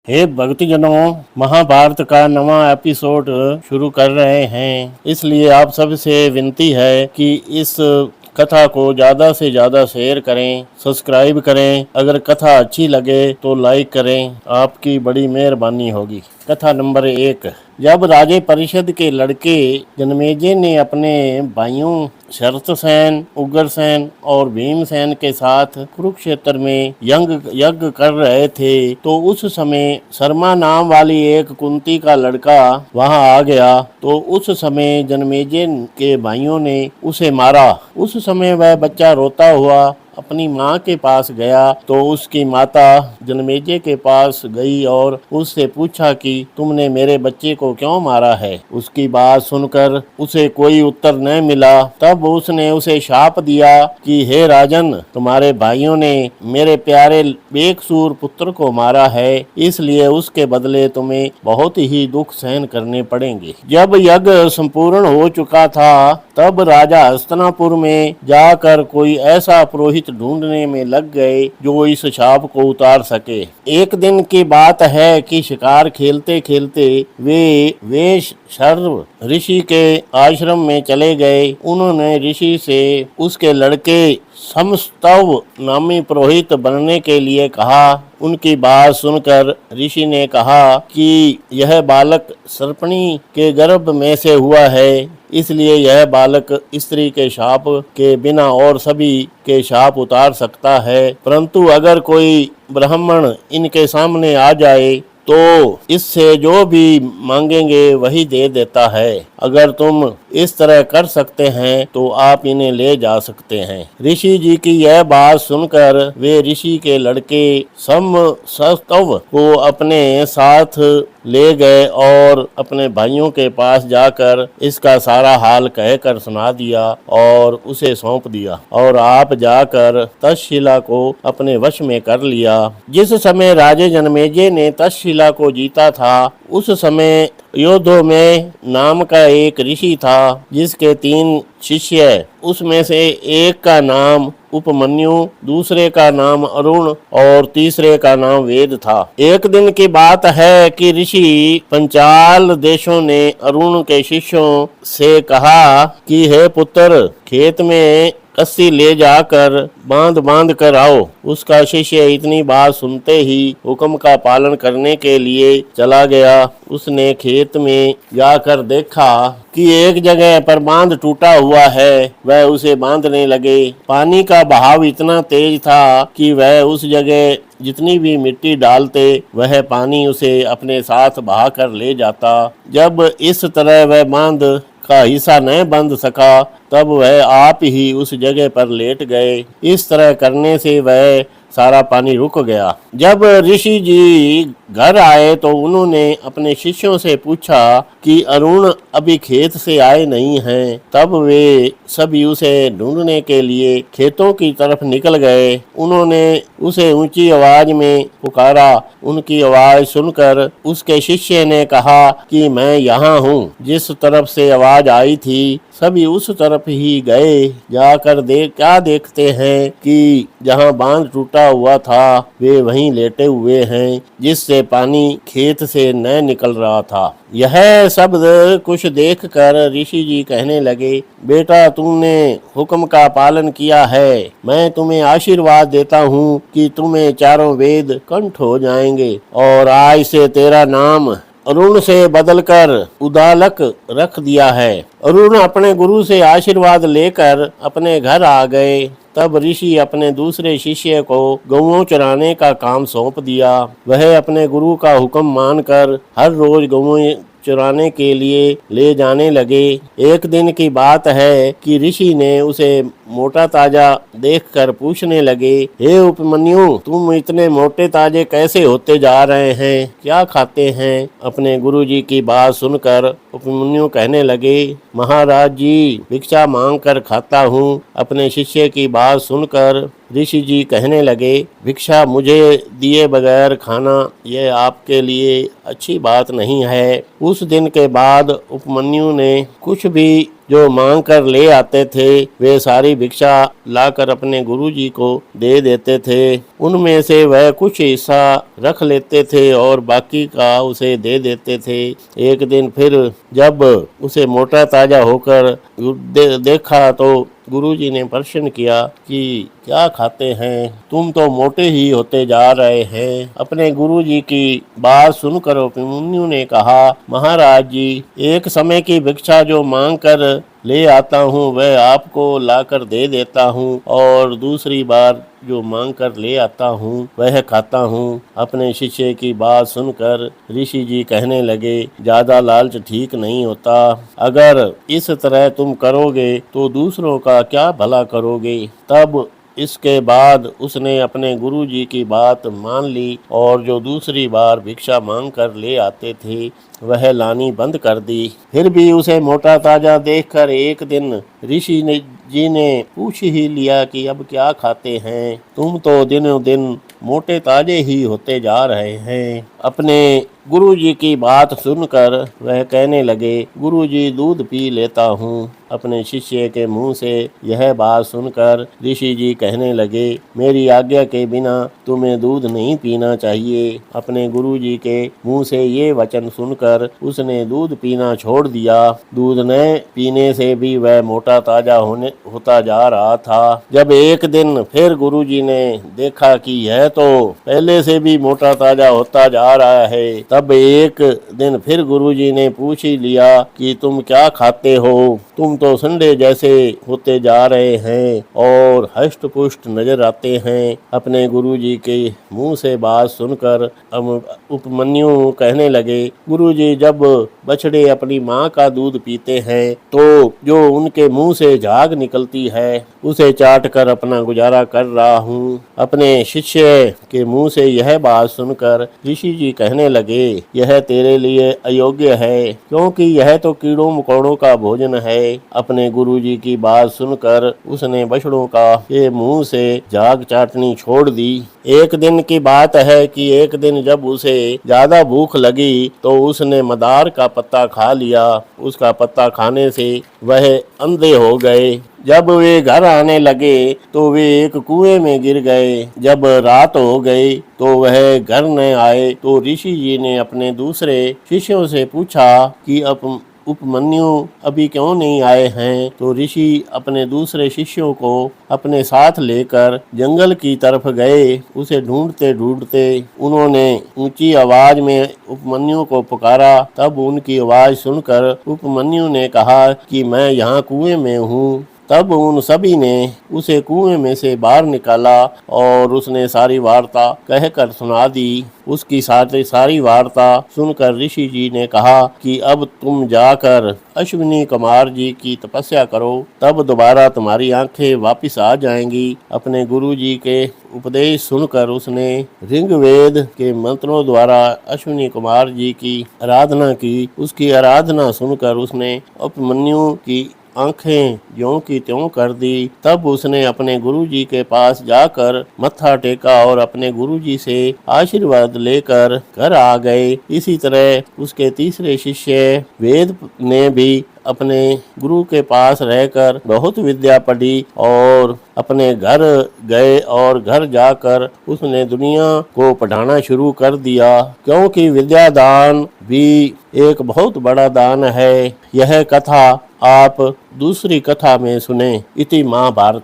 हे भक्तजनों, महाभारत का नवा एपिसोड शुरू कर रहे हैं। इसलिए आप सबसे विनती है कि इस कथा को ज़्यादा से ज़्यादा शेयर करें, सब्सक्राइब करें। अगर कथा अच्छी लगे तो लाइक करें, आपकी बड़ी मेहरबानी होगी। कथा नंबर 1। जब राजे परिषद के लड़के जन्मेजय ने अपने भाइयों शरतसेन, उग्रसेन और भीमसेन के साथ कुरुक्षेत्र में यज्ञ कर रहे थे तो उस समय शर्मा नाम वाली एक कुंती का लड़का वहां आ गया। तो उस समय जन्मेजय के भाइयों ने उसे मारा। उस समय वह बच्चा रोता हुआ अपनी माँ के पास गया तो उसकी माता जन्मेजय के पास गई और उससे पूछा कि तुमने मेरे बच्चे को क्यों मारा है। उसकी बात सुनकर उसे कोई उत्तर न मिला। तब उसने उसे शाप दिया कि हे राजन, तुम्हारे भाइयों ने मेरे प्यारे बेकसूर पुत्र को मारा है, इसलिए उसके बदले तुम्हें बहुत ही दुख सहन करने पड़ेंगे। जब यज्ञ संपूर्ण हो चुका था तब राजा हस्तिनापुर में जाकर कोई ऐसा पुरोहित ढूंढने में लग गए जो इस शाप को उतार सके। एक दिन की बात है कि शिकार खेलते खेलते वे शर्व ऋषि के आश्रम में चले गए। उन्होंने ऋषि से उसके लड़के समस्तव नामी पुरोहित बनने के लिए कहा। उनकी बात सुनकर ऋषि ने कहा कि यह बालक सर्पणी के गर्भ में से हुआ है, इसलिए यह बालक स्त्री के शाप के बिना और सभी के शाप उतार सकता है। परंतु अगर कोई ब्राह्मण इनके सामने आ जाए तो इससे जो भी मांगेंगे वही दे देता है। अगर तुम इस तरह कर सकते हैं तो आप इन्हें ले जा सकते हैं। ऋषि जी की यह बात सुनकर वे ऋषि के लड़के समस्तव को अपने साथ ले गए और अपने भाइयों के पास जाकर इसका सारा हाल कहकर सुना दिया और उसे सौंप दिया और आप जाकर तक्षशिला को अपने वश में कर लिया। जिस समय राजे जन्मेजय ने तक्षशिला को जीता था उस समय योद्धों में नाम का एक ऋषि था जिसके 3 शिष्य, उसमें से एक का नाम उपमन्यु, दूसरे का नाम अरुण और तीसरे का नाम वेद था। एक दिन की बात है कि ऋषि पंचाल देशों ने अरुण के शिष्यों से कहा कि हे पुत्र, खेत में कस्सी ले जाकर बांध कर आओ। उसका शिष्य इतनी बात सुनते ही हुक्म का पालन करने के लिए चला गया। उसने खेत में जाकर देखा कि एक जगह पर बांध टूटा हुआ है। वह उसे बांधने लगे। पानी का बहाव इतना तेज था कि वह उस जगह जितनी भी मिट्टी डालते वह पानी उसे अपने साथ बहा कर ले जाता। जब इस तरह वह बांध का हिस्सा न बंध सका तब वह आप ही उस जगह पर लेट गए। इस तरह करने से वह सारा पानी रुक गया। जब ऋषि जी घर आए तो उन्होंने अपने शिष्यों से पूछा कि अरुण अभी खेत से आए नहीं हैं। तब वे सभी उसे ढूंढने के लिए खेतों की तरफ निकल गए। उन्होंने उसे ऊंची आवाज में पुकारा। उनकी आवाज सुनकर उसके शिष्य ने कहा कि मैं यहाँ हूँ। जिस तरफ से आवाज आई थी सभी उस तरफ ही गए। जाकर क्या देखते हैं कि जहाँ बांध टूटा हुआ था वे वहीं लेटे हुए हैं, जिससे पानी खेत से न निकल रहा था। यह शब्द कुछ देखकर ऋषि जी कहने लगे, बेटा, तुमने हुक्म का पालन किया है। मैं तुम्हें आशीर्वाद देता हूँ कि तुम्हें चारों वेद कंठ हो जाएंगे और आज से तेरा नाम अरुण से बदलकर उदालक रख दिया है। अरुण अपने गुरु से आशीर्वाद लेकर अपने घर आ गए। तब ऋषि अपने दूसरे शिष्य को गौओं चराने का काम सौंप दिया। वह अपने गुरु का हुक्म मानकर हर रोज गौओं चुराने के लिए ले जाने लगे। एक दिन की बात है कि ऋषि ने उसे मोटा ताजा देखकर पूछने लगे, हे उपमन्यु, तुम इतने मोटे ताजे कैसे होते जा रहे हैं? क्या खाते हैं? अपने गुरुजी की बात सुनकर उपमन्यु कहने लगे, महाराज जी, भिक्षा मांग कर खाता हूँ। अपने शिष्य की बात सुनकर ऋषि जी कहने लगे, भिक्षा मुझे दिए बगैर खाना यह आपके लिए अच्छी बात नहीं है। उस दिन के बाद उपमन्यु ने कुछ भी जो मांग कर ले आते थे वे सारी भिक्षा लाकर अपने गुरुजी को दे देते थे। उनमें से वह कुछ हिस्सा रख लेते थे और बाकी का उसे दे देते थे। एक दिन फिर जब उसे मोटा ताजा होकर देखा तो गुरुजी ने प्रश्न किया कि क्या खाते हैं, तुम तो मोटे ही होते जा रहे हैं। अपने गुरुजी की बात सुनकर उपमन्यु ने कहा, महाराज जी, एक समय की भिक्षा जो मांग कर ले आता हूँ वह आपको लाकर दे देता हूँ और दूसरी बार जो मांग कर ले आता हूँ वह खाता हूँ। अपने शिष्य की बात सुनकर ऋषि जी कहने लगे, ज्यादा लालच ठीक नहीं होता। अगर इस तरह तुम करोगे तो दूसरों का क्या भला करोगे। तब इसके बाद उसने अपने गुरुजी की बात मान ली और जो दूसरी बार भिक्षा मांग कर ले आते थे वह लानी बंद कर दी। फिर भी उसे मोटा ताजा देखकर एक दिन ऋषि जी ने पूछ ही लिया कि अब क्या खाते हैं, तुम तो दिनों दिन मोटे ताजे ही होते जा रहे हैं। अपने गुरुजी की बात सुनकर वह कहने लगे, गुरुजी, दूध पी लेता हूँ। अपने शिष्य के मुंह से यह बात सुनकर ऋषि जी कहने लगे, मेरी आज्ञा के बिना तुम्हें दूध नहीं पीना चाहिए। अपने गुरुजी के मुंह से ये वचन सुनकर उसने दूध पीना छोड़ दिया। दूध न पीने से भी वह मोटा ताजा होता जा रहा था। जब एक दिन फिर गुरुजी ने देखा कि यह तो पहले से भी मोटा ताजा होता जा रहा है, तब एक दिन फिर गुरुजी ने पूछ ही लिया कि तुम क्या खाते हो, तुम तो संडे जैसे होते जा रहे हैं और हष्ट पुष्ट नजर आते हैं। अपने गुरुजी के मुंह से बात सुनकर उपमन्यु कहने लगे, गुरुजी, जब बछड़े अपनी माँ का दूध पीते हैं तो जो उनके मुंह से झाग निकलती है उसे चाट कर अपना गुजारा कर रहा हूँ। अपने शिष्य के मुंह से यह बात सुनकर ऋषि जी कहने लगे, यह तेरे लिए अयोग्य है क्योंकि यह तो कीड़ों मकोड़ों का भोजन है। अपने गुरुजी की बात सुनकर उसने बछड़ों का के मुंह से झाग चाटनी छोड़ दी। एक दिन की बात है कि एक दिन जब उसे ज्यादा भूख लगी तो उसने मदार का पत्ता खा लिया। उसका पत्ता खाने से वह अंधे हो गए। जब वे घर आने लगे तो वे एक कुएं में गिर गए। जब रात हो गई तो वह घर न आए तो ऋषि जी ने अपने दूसरे शिष्यों से पूछा कि उपमन्यु अभी क्यों नहीं आए हैं। तो ऋषि अपने दूसरे शिष्यों को अपने साथ लेकर जंगल की तरफ गए। उसे ढूंढते ढूंढते उन्होंने ऊंची आवाज में उपमन्यु को पुकारा। तब उनकी आवाज सुनकर उपमन्यु ने कहा कि मैं यहाँ कुएं में हूँ। तब उन सभी ने उसे कुएं में से बाहर निकाला और उसने सारी वार्ता कहकर सुना दी। उसकी सारी वार्ता सुनकर ऋषि जी ने कहा कि अब तुम जाकर अश्विनी कुमार जी की तपस्या करो, तब दोबारा तुम्हारी आंखें वापस आ जाएंगी। अपने गुरु जी के उपदेश सुनकर उसने ऋग्वेद के मंत्रों द्वारा अश्विनी कुमार जी की आराधना की। उसकी आराधना सुनकर उसने उपमन्यु की आंखें ज्यों की त्यों कर दी। तब उसने अपने गुरुजी के पास जाकर मत्था टेका और अपने गुरुजी से आशीर्वाद लेकर घर आ गए। इसी तरह उसके तीसरे शिष्य वेद ने भी अपने गुरु के पास रहकर बहुत विद्या पढ़ी और अपने घर गए और घर जाकर उसने दुनिया को पढ़ाना शुरू कर दिया, क्योंकि विद्या दान भी एक बहुत बड़ा दान है। यह कथा आप दूसरी कथा में सुने। इति महाभारत।